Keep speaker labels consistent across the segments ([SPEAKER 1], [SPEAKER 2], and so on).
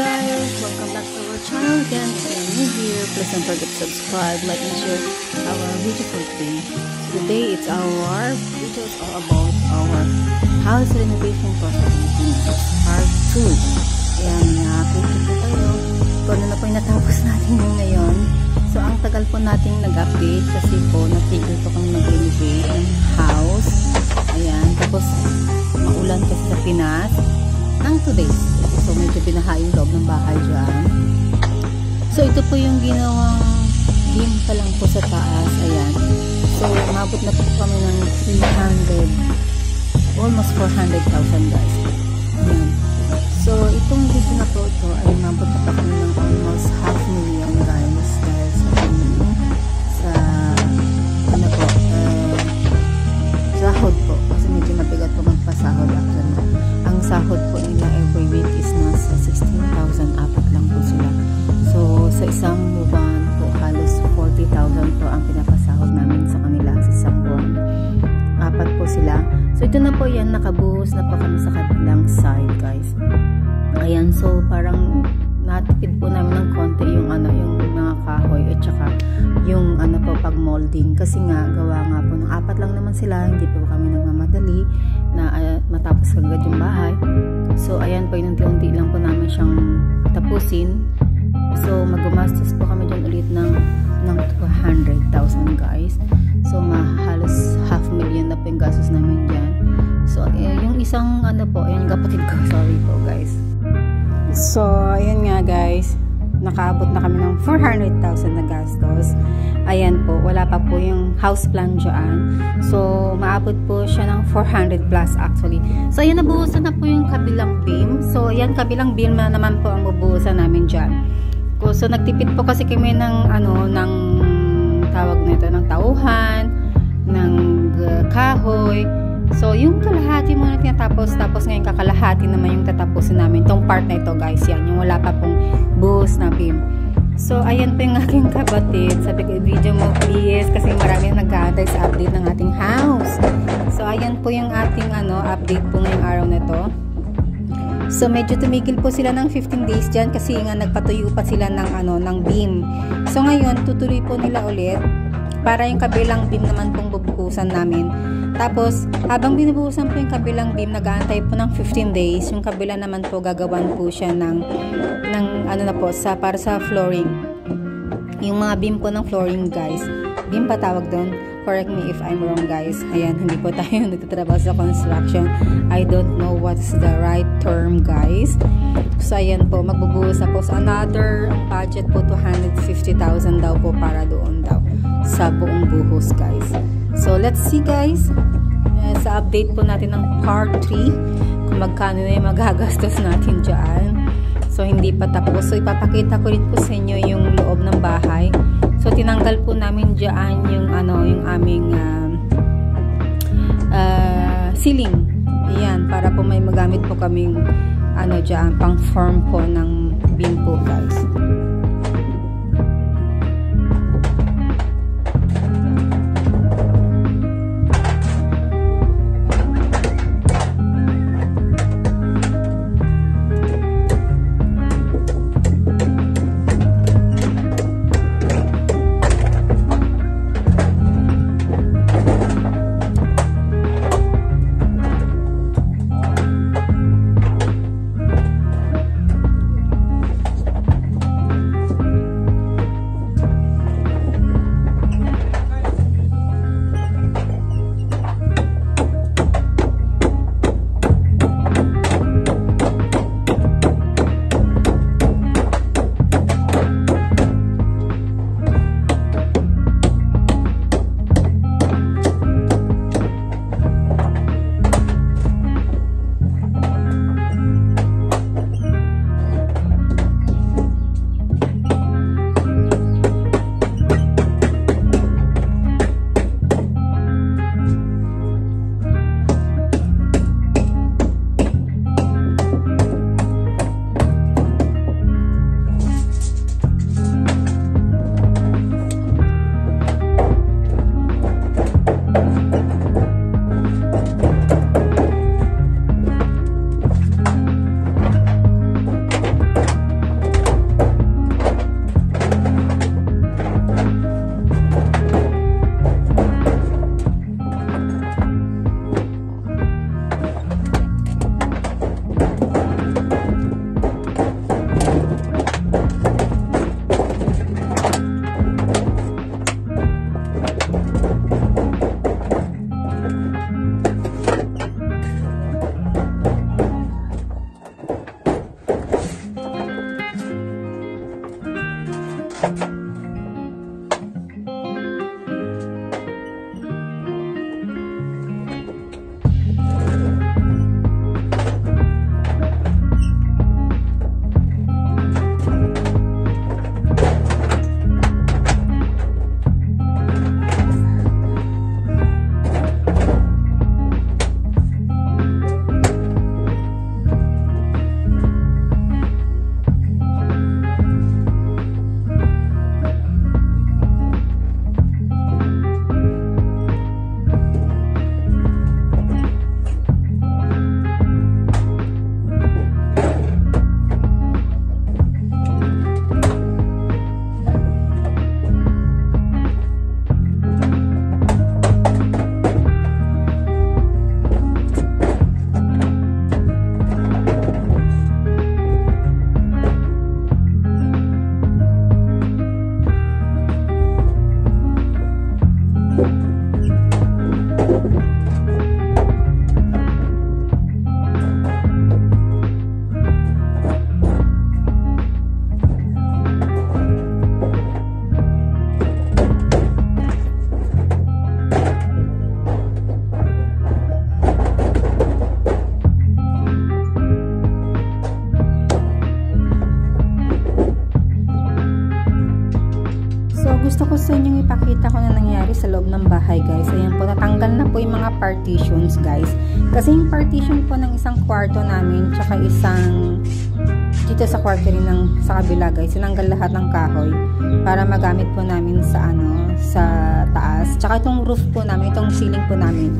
[SPEAKER 1] guys, welcome back to our channel again. If you're new here, please don't forget to subscribe, like, and share our video for today. So today, it's our videos all about our house renovation process part 2. Ayan, update po kayo. Kung ano na po yung natapos natin yung ngayon. So ang tagal po nating nag-update kasi po natigil po kami mag-renovate ng house. Ayan, tapos maulan kasi sa Pinas ng 2 days. So medyo binaha yung loob ng bahay dyan. So ito po yung ginawang beam pa lang po sa taas. Ayan. So umabot na po kami ng 300, almost 400,000 guys. Ayan. So itong video na po ito ay umabot na po kami ng almost 500,000 guys. Dahil sa ano po, sahod po. Kasi medyo mabigat po magpasahod actually. Ang sahod po nila every week is nasa 16,000, apat lang po sila. So sa isang buwan po halos 40,000 po ang pinapasahod namin sa kanila sa isang buwan. Apat po sila. So ito na po yan, nakabuhos na po kami sa kabilang side guys. Ayan, so parang natipid po namin ng konti yung ano, yung mga kahoy at saka yung ano po pag molding kasi nga gawa nga po ng apat lang naman sila, hindi po kami nagmamadali na matapos agad yung bahay. So ayan po, unti-unti lang po namin siyang tapusin. So magumastos po kami dyan ulit ng 200,000 guys. So halos 500,000 na po yung gastos namin dyan. So yung isang ano po, yung kapatid ko, sorry po guys. So ayan nga guys, nakaabot na kami ng 400,000 na gastos. Ayan po, wala pa po yung house plan dyan. So maabot po siya ng 400 plus actually. So ayan, nabuhusan na po yung kabilang beam. So ayan, kabilang beam na naman po ang bubuhusan namin dyan. So nagtipid po kasi kami ng ano, ng tawag nito, ng tauhan, ng kahoy. So yung kalahati muna tinatapos, tapos ngayon kakalahati naman yung tatapusin namin. Itong part na ito guys, yan, yung wala pa pong buhos na beam. So ayan po yung aking kapatid. Sabi ko, video mo please, kasi marami na nag-aantay sa update ng ating house. So ayan po yung ating ano, update po ngayong araw na ito. So medyo tumigil po sila ng 15 days dyan kasi nga nagpatuyo pa sila ng ano, ng beam. So ngayon tutuloy po nila ulit para yung kabilang beam naman pong bubuhusan namin. Tapos habang binubuhusan po yung kabilang beam, nag-aantay po ng 15 days. Yung kabila naman po gagawan po siya ng ano na po, para sa flooring. Yung mga beam po ng flooring guys, beam pa tawag doon, correct me if I'm wrong guys. Ayan, hindi po tayo nagtatrabaho sa construction, I don't know what's the right term guys. So ayan po, magbubuhos na po sa another budget po, 250,000 daw po para doon daw sa buong buhos guys. So let's see guys, sa update po natin ng part 3 kung magkano na yung magagastos natin dyan. So hindi pa tapos. So ipapakita ko rin po sa inyo yung loob ng bahay. So tinanggal po namin dyan yung ano, yung aming ceiling. Ayan, para po may magamit po kaming ano dyan, pang form po ng beam po guys. Gusto ko sa inyong ipakita ko na nangyari sa loob ng bahay, guys. Ayan po, natanggal na po yung mga partitions, guys. Kasi yung partition po ng isang kwarto namin, tsaka isang dito sa kwarto rin sa kabila, guys, sinanggal lahat ng kahoy para magamit po namin sa sa taas. Tsaka itong roof po namin, itong ceiling po namin,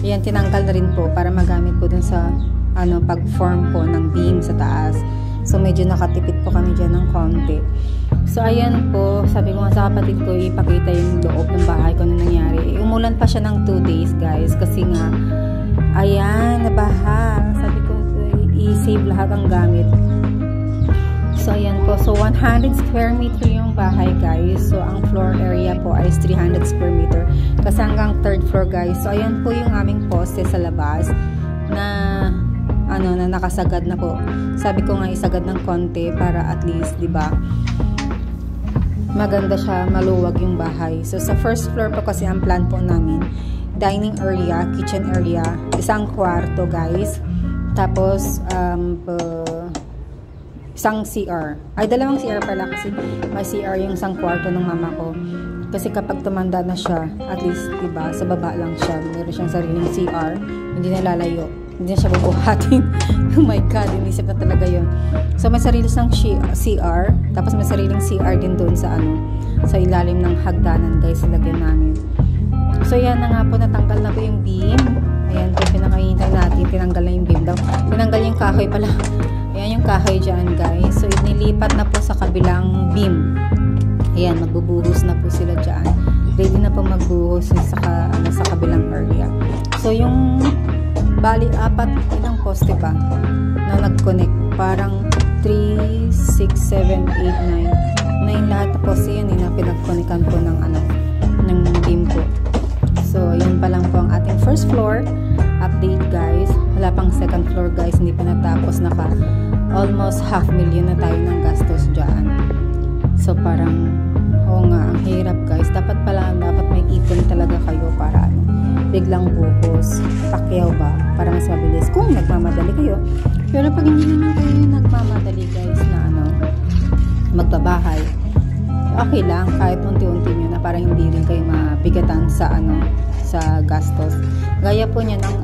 [SPEAKER 1] ayan, tinanggal na rin po para magamit po dun sa pag-form po ng beam sa taas. So medyo nakatipid po kami dyan ng konti. So ayan po, sabi ko nga sa kapatid ko, ipakita yung loob ng bahay ko na nangyari. Umulan pa siya ng 2 days, guys, kasi nga ayan, nabaha. Sabi ko, i-save lahat ng gamit. So ayan po, so 100 square meter yung bahay, guys. So ang floor area po ay 300 square meter kasi hanggang 3rd floor, guys. So ayan po yung aming poste sa labas na na nakasagad na po. Sabi ko nga isagad ng konti para at least, 'di ba, maganda siya, maluwag yung bahay. So sa first floor po kasi ang plan po namin, dining area, kitchen area, isang kwarto, guys. Tapos isang CR. Ay, dalawang CR pala kasi may CR yung isang kwarto ng mama ko. Kasi kapag tumanda na siya, at least, 'di ba, sa baba lang siya. Meron siyang sariling CR, hindi na lalayo. Hindi na siya bubuhatin. Oh my God, inisip na talaga yun. So, may sarili siyang CR. Tapos, may sariling CR din doon sa sa ilalim ng hagdanan, guys, ilagyan namin. So, yan na nga po, natanggal na po yung beam. Ayan po, pinakahintay natin. Tinanggal na yung beam daw. Tinanggal yung kahoy pala. Ayan yung kahoy dyan, guys. So, inilipat na po sa kabilang beam. Ayan, magbubuhos na po sila dyan. Ready na po magbuhos sa kabilang area. So, yung bali, 4 ilang poste ba na nag-connect. Parang 3, 6, 7, 8, 9. 9 lahat na poste yun na pinag-connectan po ng beam po. So, yun pa lang po ang ating first floor update, guys. Wala pang second floor, guys. Hindi pa natapos. Almost 500,000 na tayo ng gastos dyan. So, parang oo nga, ang hirap, guys. Dapat may ipon talaga kayo para biglang buhos, pakyaw ba, para mas mabilis kung nagmamadali kayo. Pero pag hindi naman kayo nagmamadali, guys, na magbabahay, okay lang, kahit unti-unti nyo na para hindi rin kayo mabigatan sa sa gastos. Gaya po niyan ang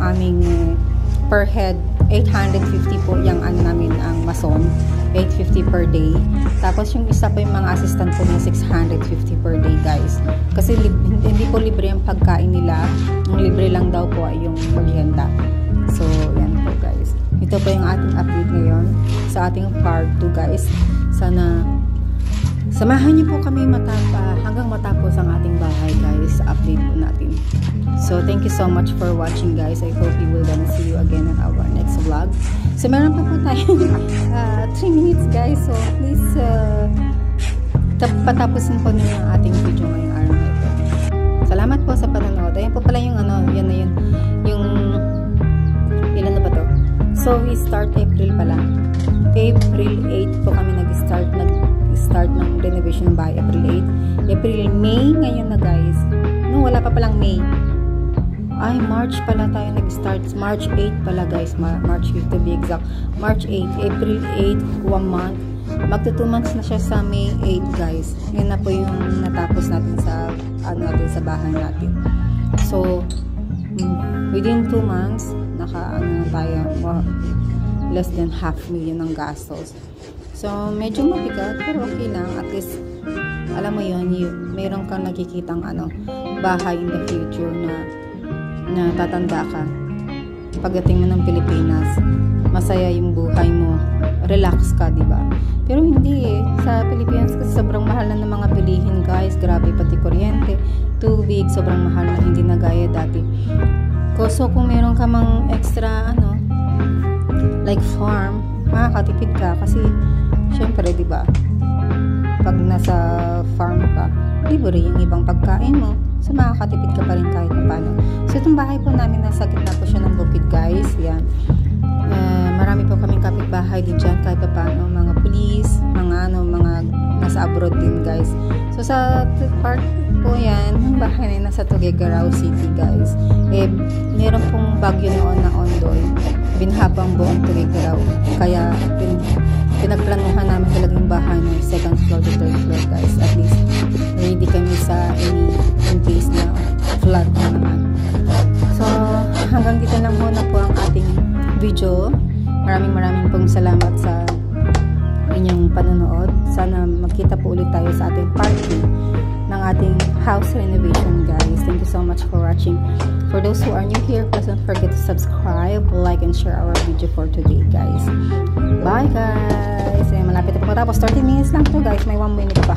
[SPEAKER 1] aming per head 850 po yung namin ang mason, 850 per day. Tapos yung isa po yung mga assistant po niya 650 per day, guys. Kasi hindi po libre ang pagkain nila. Ang libre lang daw po ay yung merienda. So, yan po, guys. Ito po yung ating update ngayon sa ating part 2, guys. Sana samahan niyo po kami hanggang matapos ang ating bahay, guys, sa update po natin. So, thank you so much for watching, guys. I hope we will gonna see you again in our next vlog. So, meron pa po tayong 3 minutes, guys. So, please, patapusin po niyo ang ating video ngayong araw na ito. Salamat po sa panonood. Ayan po pala yung yan na yun. Yung, ilan na ba to? So we start April pala. April 8 po kami nag-start ng renovation ng bahay. April, May ngayon na guys. No, wala pa palang May. Ay, March pala tayo nag-start. March 8 pala guys. March 8 to be exact. March 8. April 8, 1 month. Magto 2 months na siya sa May 8 guys. Yun na po yung natapos natin sa sa bahay natin. So, within 2 months, tayo less than 500,000 ng gastos. So, medyo mabigat pero okay lang. At least, alam mo yun, mayroon kang nakikitang bahay in the future na tatanda ka. Pagdating mo ng Pilipinas, masaya yung buhay mo. Relax ka, diba? Pero hindi eh. Sa Pilipinas kasi sobrang mahal na ng mga bilihin guys. Grabe, pati kuryente, tubig, sobrang mahal na hindi na gaya dati. So, kung meron ka mang extra, like farm, makakatipid ka. Kasi, syempre, diba? Pag nasa farm ka, libre yung ibang pagkain mo. So, makakatipid ka pa rin kahit paano. So, itong bahay po namin, nasa gitna po siya ng bukid, guys. Yan. Marami po kaming kapitbahay din dyan, kahit paano. Mga police, mga nasa abroad din, guys. So, sa part po yan, yung bahay na nasa Tuguegarao City, guys. Meron pong bagyo noon na Ondoy. Binhabang buong Tuguegarao. Kaya, pinagplanuhan namin talaga yung bahay ng 2nd floor to 3rd floor, guys. At least, ready kami sa in case na flood na naman. So, hanggang dito lang muna po ang ating video. Maraming pong salamat sa inyong panonood. Sana magkita po ulit tayo sa ating part 2 ng ating house renovation, guys. Thank you so much for watching. For those who are new here, please don't forget to subscribe, like, and share our video for today, guys. Bye, guys! Malapit na po matapos. 30 minutes lang to, guys. May 1 minute pa.